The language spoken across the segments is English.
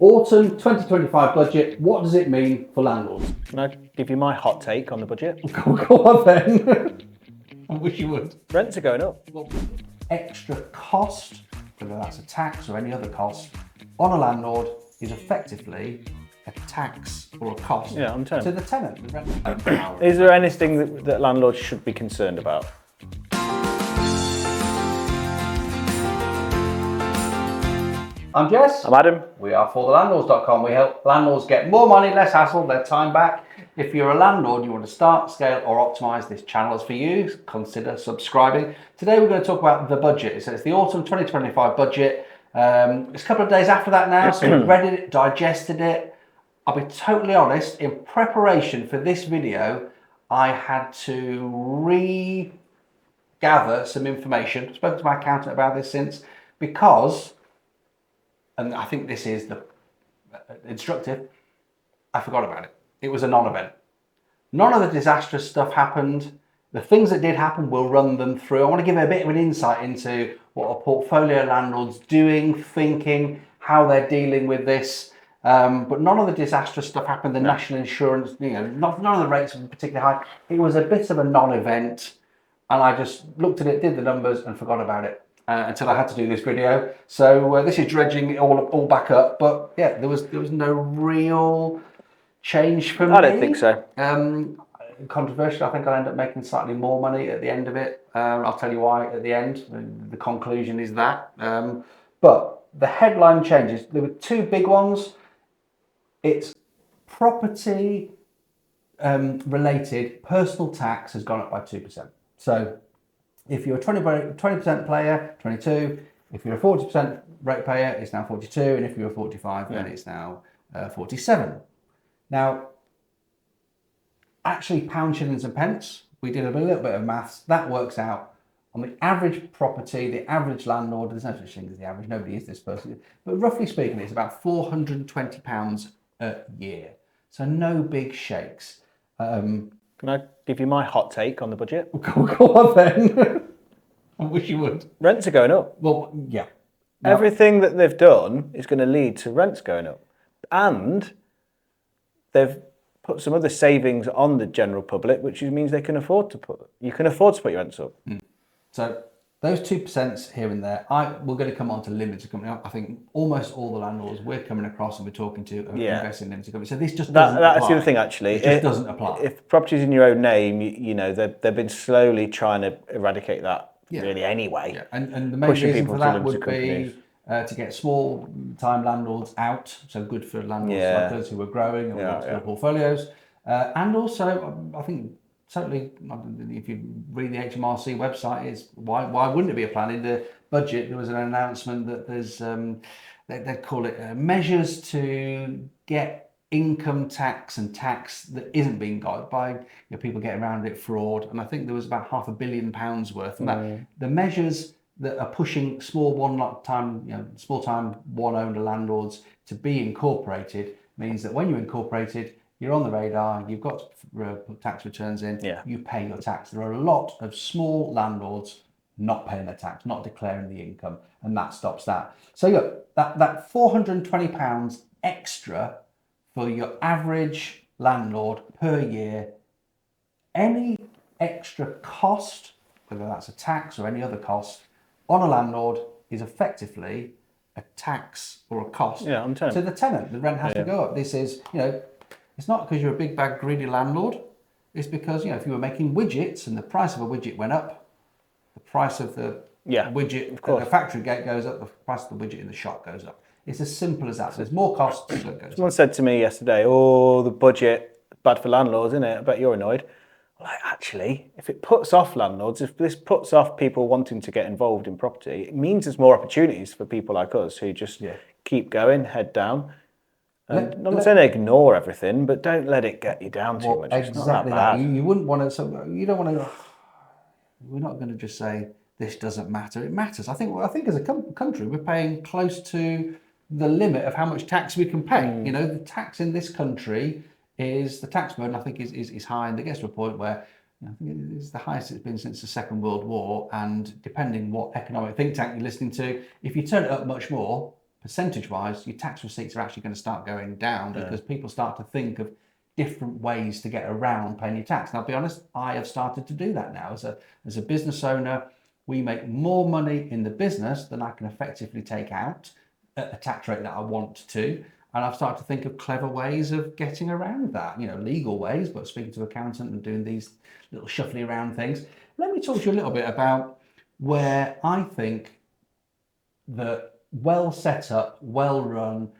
Autumn 2025 budget, what does it mean for landlords? Can I give you my hot take on the budget? Go on then. I wish you would. Rents are going up. Extra cost, whether that's a tax or any other cost, on a landlord is effectively a tax or a cost Yeah, I'm telling to you. the tenant. The rent. Is there anything that landlords should be concerned about? I'm Jess. I'm Adam. We are for the landlords.com. We help landlords get more money, less hassle, their time back. If you're a landlord, you want to start, scale, or optimize, this channel is for you. Consider subscribing. Today, we're going to talk about the budget. So it's the autumn 2025 budget. It's a couple of days after that now, so we've read it, digested it. I'll be totally honest, in preparation for this video, I had to regather some information. I've spoken to my accountant about this since, because, and I think this is the instructive, I forgot about it. It was a non-event. None of the disastrous stuff happened. The things that did happen, we'll run them through. I want to give a bit of an insight into what a portfolio landlord's doing, thinking, how they're dealing with this. But none of the disastrous stuff happened. The national insurance, none of the rates were particularly high. It was a bit of a non-event. And I just looked at it, did the numbers, and forgot about it until I had to do this video. So this is dredging it all back up. But yeah, there was no real change for me. I don't think so. Controversial. I think I'll end up making slightly more money at the end of it. I'll tell you why at the end. The conclusion is that. But the headline changes. There were two big ones. It's property related. Personal tax has gone up by 2%. So if you're a 20% player, 22. If you're a 40% rate payer, it's now 42. And if you're a 45, then it's now 47. Now, actually, pounds, shillings and pence, we did a little bit of maths. That works out on the average property, the average landlord. There's no such thing as the average. Nobody is this person. But roughly speaking, it's about £420 a year. So no big shakes. Can I give you my hot take on the budget? Go on then. I wish you would. Rents are going up. Well, yeah. Everything that they've done is going to lead to rents going up. And they've put some other savings on the general public, which means you can afford to put your rents up. So those 2% here and there, we're going to come on to limited company. I think almost all the landlords we're coming across and we're talking to are investing in limited company. So this just doesn't apply. That's the other thing, actually. It just doesn't apply. If property's in your own name, they've been slowly trying to eradicate that really anyway. Yeah. And the main reason for that would be to get small time landlords out. So good for landlords like us who are growing and want to build portfolios. And also, I think, totally, if you read the HMRC website, is why wouldn't it be a plan? In the budget, there was an announcement that there's, they call it measures to get income tax and tax that isn't being got by people getting around it, fraud. And I think there was about £500 million worth. And that the measures that are pushing small time one owner landlords to be incorporated means that when you're incorporated, you're on the radar, you've got to put tax returns in, you pay your tax. There are a lot of small landlords not paying their tax, not declaring the income, and that stops that. So look, that £420 extra for your average landlord per year, any extra cost, whether that's a tax or any other cost, on a landlord is effectively a tax or a cost to the tenant. The rent has to go up. This is, it's not because you're a big bad greedy landlord. It's because, if you were making widgets and the price of a widget went up, the price of the widget at the factory gate goes up, the price of the widget in the shop goes up. It's as simple as that. So there's more costs, so it goes up. Someone said to me yesterday, the budget, bad for landlords, isn't it? I bet you're annoyed. Like, actually, if it puts off landlords, if this puts off people wanting to get involved in property, it means there's more opportunities for people like us who just keep going, head down. And I'm not saying ignore everything, but don't let it get you down too much. It's not that bad. You wouldn't want to. So you don't want to. We're not going to just say this doesn't matter. It matters. I think as a country, we're paying close to the limit of how much tax we can pay. The tax in this country is the tax burden. I think is high, and it gets to a point where I think it's the highest it's been since the Second World War. And depending what economic think tank you're listening to, if you turn it up much more, percentage-wise, your tax receipts are actually going to start going down because people start to think of different ways to get around paying your tax. And I'll be honest, I have started to do that now. As a business owner, we make more money in the business than I can effectively take out at the tax rate that I want to. And I've started to think of clever ways of getting around that, legal ways, but speaking to an accountant and doing these little shuffling around things. Let me talk to you a little bit about where I think that well set up, well run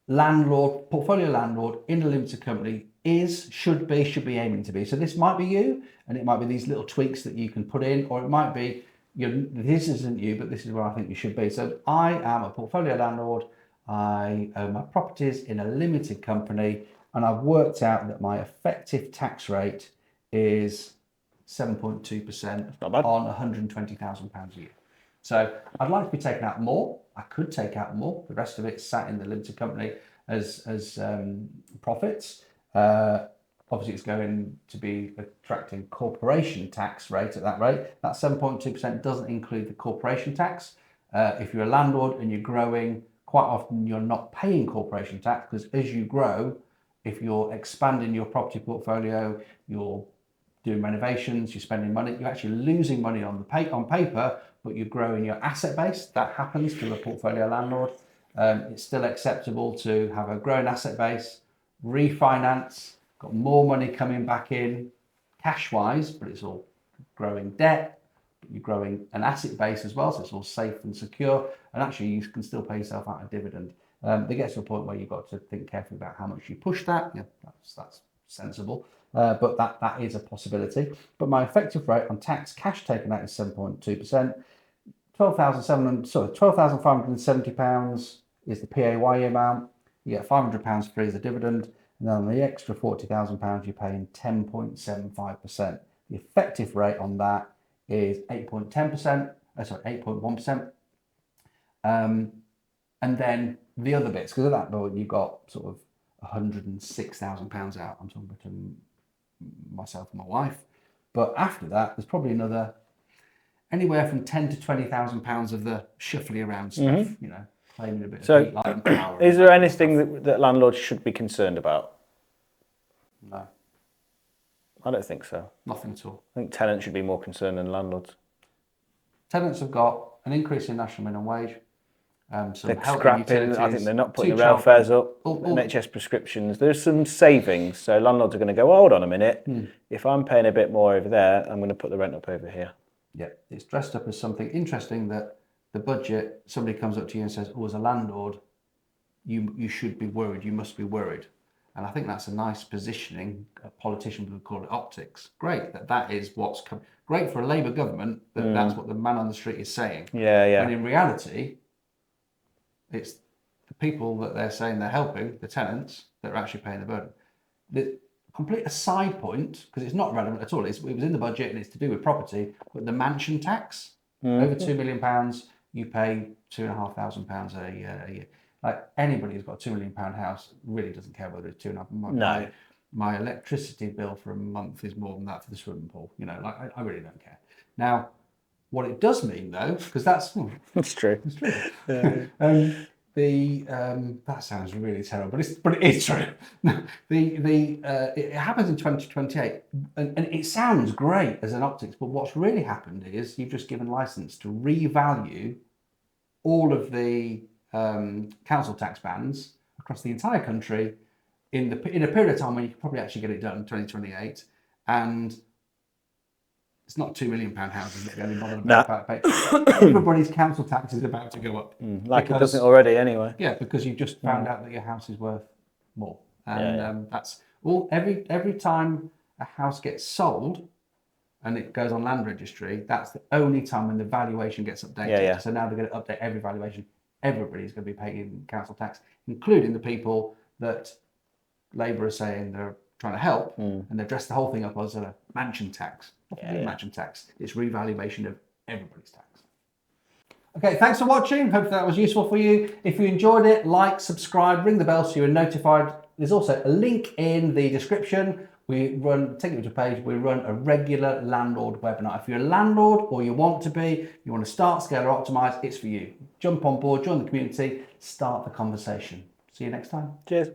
portfolio landlord in a limited company should be aiming to be. So this might be you, and it might be these little tweaks that you can put in, or it might be this isn't you, but this is where I think you should be. So I am a portfolio landlord. I own my properties in a limited company, and I've worked out that my effective tax rate is 7.2% on £120,000 a year. So I'd like to be taking out more. I could take out more. The rest of it sat in the limited company as profits. Obviously, it's going to be attracting corporation tax rate at that rate. That 7.2% doesn't include the corporation tax. If you're a landlord and you're growing, quite often you're not paying corporation tax because as you grow, if you're expanding your property portfolio, you're doing renovations, you're spending money, you're actually losing money on paper, but you're growing your asset base. That happens to a portfolio landlord. It's still acceptable to have a growing asset base, refinance, got more money coming back in cash-wise, but it's all growing debt, but you're growing an asset base as well, so it's all safe and secure, and actually you can still pay yourself out a dividend. It gets to a point where you've got to think carefully about how much you push that. Yeah, that's sensible, but that is a possibility. But my effective rate on tax cash taken out is 7.2%. £12,570 is the PAYE amount. You get £500 free as a dividend, and then on the extra £40,000 you're paying 10.75%. The effective rate on that is 8.1%. And then the other bits, because at that point you've got sort of £106,000 out. I'm talking to myself and my wife. But after that, there's probably anywhere from £10,000 to £20,000 of the shuffling around stuff, claiming a bit of light and power. Is there anything that landlords should be concerned about? No. I don't think so. Nothing at all. I think tenants should be more concerned than landlords. Tenants have got an increase in national minimum wage. They're scrapping. I think they're not putting the rail fares up. NHS prescriptions. There's some savings. So landlords are going to go, hold on a minute. If I'm paying a bit more over there, I'm going to put the rent up over here. Yeah, it's dressed up as something interesting that the budget, somebody comes up to you and says, as a landlord, you should be worried, you must be worried. And I think that's a nice positioning. A politician would call it optics. Great, that is what's coming. Great for a Labour government that that's what the man on the street is saying. Yeah. When in reality, it's the people that they're saying they're helping, the tenants, that are actually paying the burden. The complete aside point, because it's not relevant at all, it was in the budget and it's to do with property, but the mansion tax, over £2 million, you pay £2,500 a year. Like anybody who's got a £2 million house really doesn't care whether it's £2,500. No. My electricity bill for a month is more than that for the swimming pool. I really don't care. Now, what it does mean though, because that's it's true. It's true. Yeah. That sounds really terrible, but it is true. It happens in 2028, and it sounds great as an optics, but what's really happened is you've just given license to revalue all of the council tax bands across the entire country in a period of time when you could probably actually get it done, 2028, and it's not £2 million houses that are going to bother about pay. Everybody's council tax is about to go up. It doesn't already anyway. Yeah, because you've just found out that your house is worth more. And that's all. Every time a house gets sold and it goes on land registry, that's the only time when the valuation gets updated. So now they're going to update every valuation. Everybody's going to be paying council tax, including the people that Labour are saying they're trying to help, and they've dressed the whole thing up as a mansion tax. Mansion tax. It's revaluation of everybody's tax. Okay, thanks for watching. Hope that was useful for you. If you enjoyed it, like, subscribe, ring the bell so you're notified. There's also a link in the description take you to a page, we run a regular landlord webinar. If you're a landlord or you want to be, you want to start, scale or optimize, it's for you. Jump on board, join the community, start the conversation. See you next time. Cheers.